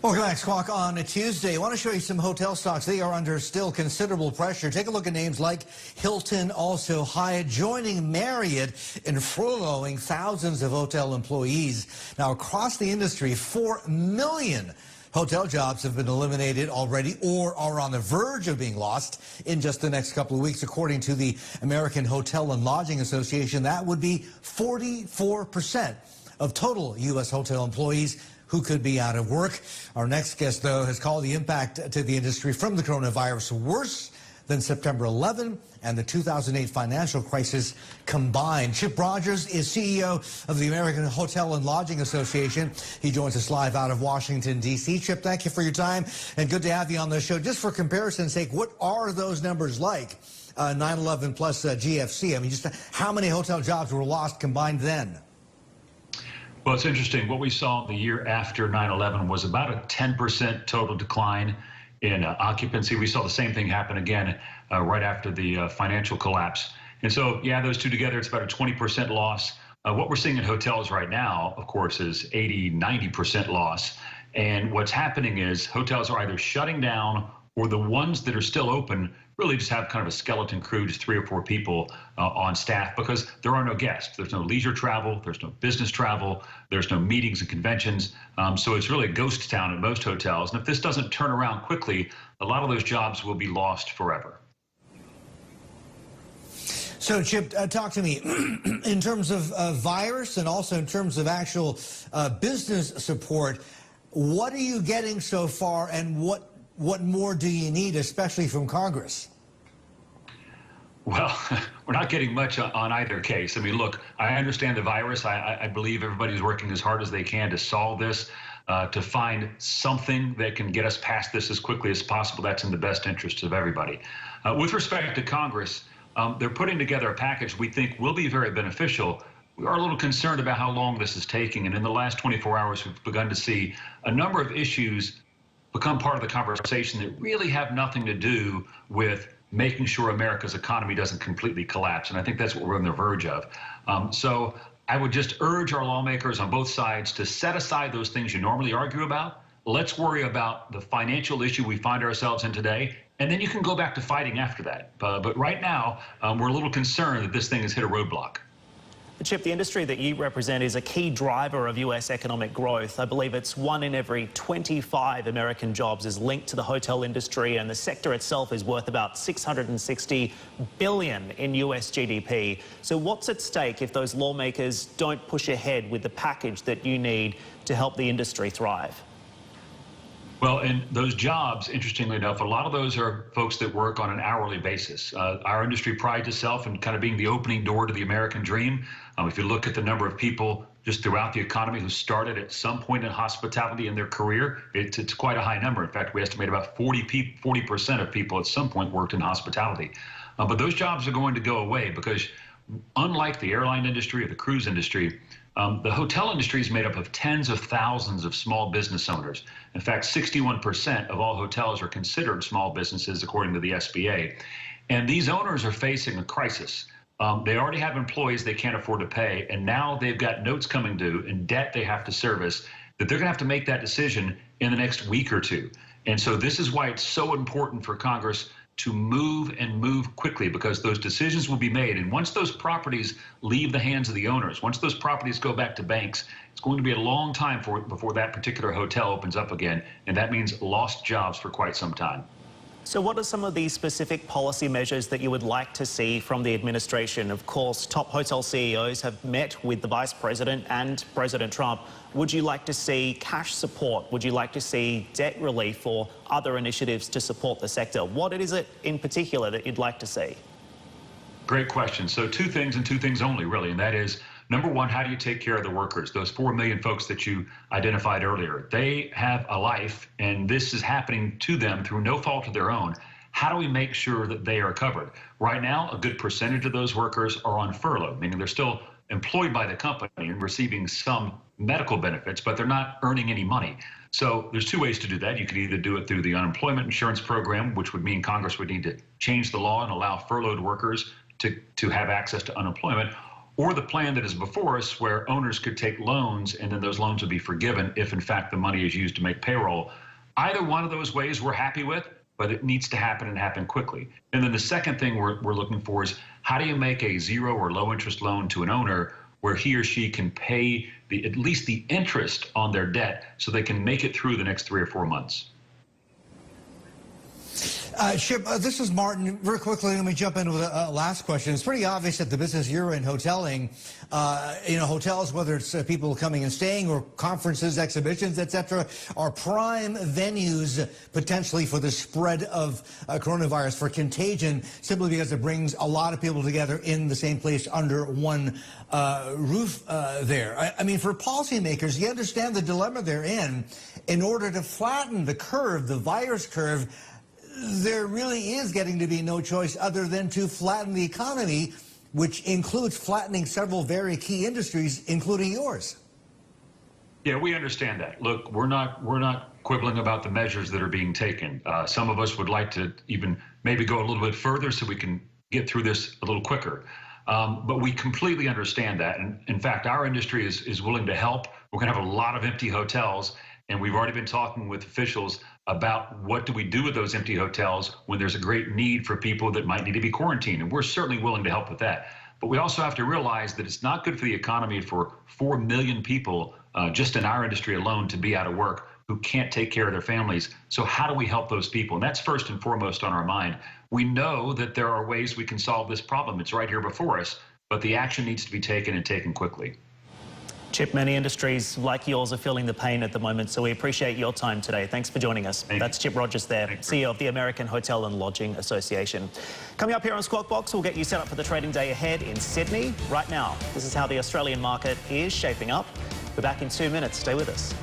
Welcome back, Squawk on a Tuesday. I want to show you some hotel stocks. They are under still considerable pressure. Take a look at names like Hilton, also Hyatt, joining Marriott in furloughing thousands of hotel employees. Now, across the industry, 4 million hotel jobs have been eliminated already or are on the verge of being lost in just the next couple of weeks. According to the American Hotel and Lodging Association, that would be 44% of total U.S. hotel employees who could be out of work. Our next guest, though, has called the impact to the industry from the coronavirus worse than September 11 and the 2008 financial crisis combined. Chip Rogers is CEO of the American Hotel and Lodging Association. He joins us live out of Washington, D.C. Chip, thank you for your time and good to have you on the show. Just for comparison's sake, what are those numbers like? 9/11 plus GFC. I mean, just how many hotel jobs were lost combined then? Well, it's interesting. What we saw the year after 9/11 was about a 10% total decline in occupancy. We saw the same thing happen again right after the financial collapse. And so, yeah, those two together, it's about a 20% loss. What we're seeing in hotels right now, of course, is 80–90% loss. And what's happening is hotels are either shutting down or the ones that are still open really just have kind of a skeleton crew, just 3 or 4 people on staff, because there are no guests. There's no leisure travel. There's no business travel. There's no meetings and conventions. So it's really a ghost town in most hotels. And if this doesn't turn around quickly, a lot of those jobs will be lost forever. So, Chip, talk to me in terms of virus and also in terms of actual business support. What are you getting so far, and what more do you need, especially from Congress? Well, we're not getting much on either case. I mean, look, I understand the virus. I believe everybody's working as hard as they can to solve this, to find something that can get us past this as quickly as possible. That's in the best interest of everybody. With respect to Congress, they're putting together a package we think will be very beneficial. We are a little concerned about how long this is taking. And in the last 24 hours, we've begun to see a number of issues become part of the conversation that really have nothing to do with making sure America's economy doesn't completely collapse. And I think that's what we're on the verge of. So I would just urge our lawmakers on both sides to set aside those things you normally argue about. Let's worry about the financial issue we find ourselves in today, and then you can go back to fighting after that. But right now, we're a little concerned that this thing has hit a roadblock. Chip, the industry that you represent is a key driver of U.S. economic growth. I believe it's 1 in every 25 American jobs is linked to the hotel industry, and the sector itself is worth about $660 billion in U.S. GDP. So what's at stake if those lawmakers don't push ahead with the package that you need to help the industry thrive? Well, and those jobs, interestingly enough, a lot of those are folks that work on an hourly basis. Our industry prides itself in kind of being the opening door to the American dream. If you look at the number of people just throughout the economy who started at some point in hospitality in their career, it's quite a high number. In fact, we estimate about 40% of people at some point worked in hospitality. But those jobs are going to go away because unlike the airline industry or the cruise industry, the hotel industry is made up of tens of thousands of small business owners. In fact, 61% of all hotels are considered small businesses, according to the SBA. And these owners are facing a crisis. They already have employees they can't afford to pay, and now they've got notes coming due and debt they have to service that they're going to have to make that decision in the next week or two. And so this is why it's so important for Congress to move and move quickly, because those decisions will be made. And once those properties leave the hands of the owners, once those properties go back to banks, it's going to be a long time before that particular hotel opens up again. And that means lost jobs for quite some time. So what are some of the specific policy measures that you would like to see from the administration? Of course, top hotel CEOs have met with the Vice President and President Trump. Would you like to see cash support? Would you like to see debt relief or other initiatives to support the sector? What is it in particular that you'd like to see? Great question. So 2 things and 2 things only, really, and that is, number one, how do you take care of the workers? Those 4 million folks that you identified earlier, they have a life, and this is happening to them through no fault of their own. How do we make sure that they are covered? Right now, a good percentage of those workers are on furlough, meaning they're still employed by the company and receiving some medical benefits, but they're not earning any money. So there's 2 ways to do that. You could either do it through the unemployment insurance program, which would mean Congress would need to change the law and allow furloughed workers to have access to unemployment, or the plan that is before us where owners could take loans and then those loans would be forgiven if in fact the money is used to make payroll. Either one of those ways we're happy with, but it needs to happen and happen quickly. And then the second thing we're looking for is how do you make a zero or low interest loan to an owner where he or she can pay at least the interest on their debt so they can make it through the next 3 or 4 months. Chip, this is Martin. Very quickly, let me jump in with a last question. It's pretty obvious that the business you're in, hoteling, hotels, whether it's people coming and staying or conferences, exhibitions, etc., are prime venues potentially for the spread of coronavirus, for contagion, simply because it brings a lot of people together in the same place under one roof there. I mean, for policymakers, you understand the dilemma they're in. In order to flatten the curve, the virus curve, there really is getting to be no choice other than to flatten the economy, which includes flattening several very key industries, including yours. Yeah, we understand that. Look, we're not quibbling about the measures that are being taken. Some of us would like to even maybe go a little bit further so we can get through this a little quicker. But we completely understand that. And in fact, our industry is willing to help. We're going to have a lot of empty hotels. And we've already been talking with officials about what do we do with those empty hotels when there's a great need for people that might need to be quarantined. And we're certainly willing to help with that. But we also have to realize that it's not good for the economy for 4 million people just in our industry alone to be out of work who can't take care of their families. So how do we help those people? And that's first and foremost on our mind. We know that there are ways we can solve this problem. It's right here before us, but the action needs to be taken and taken quickly. Chip, many industries like yours are feeling the pain at the moment, so we appreciate your time today. Thanks for joining us. That's Chip Rogers there, CEO of the American Hotel and Lodging Association. Coming up here on Squawk Box, we'll get you set up for the trading day ahead in Sydney. Right now, this is how the Australian market is shaping up. We're back in 2 minutes. Stay with us.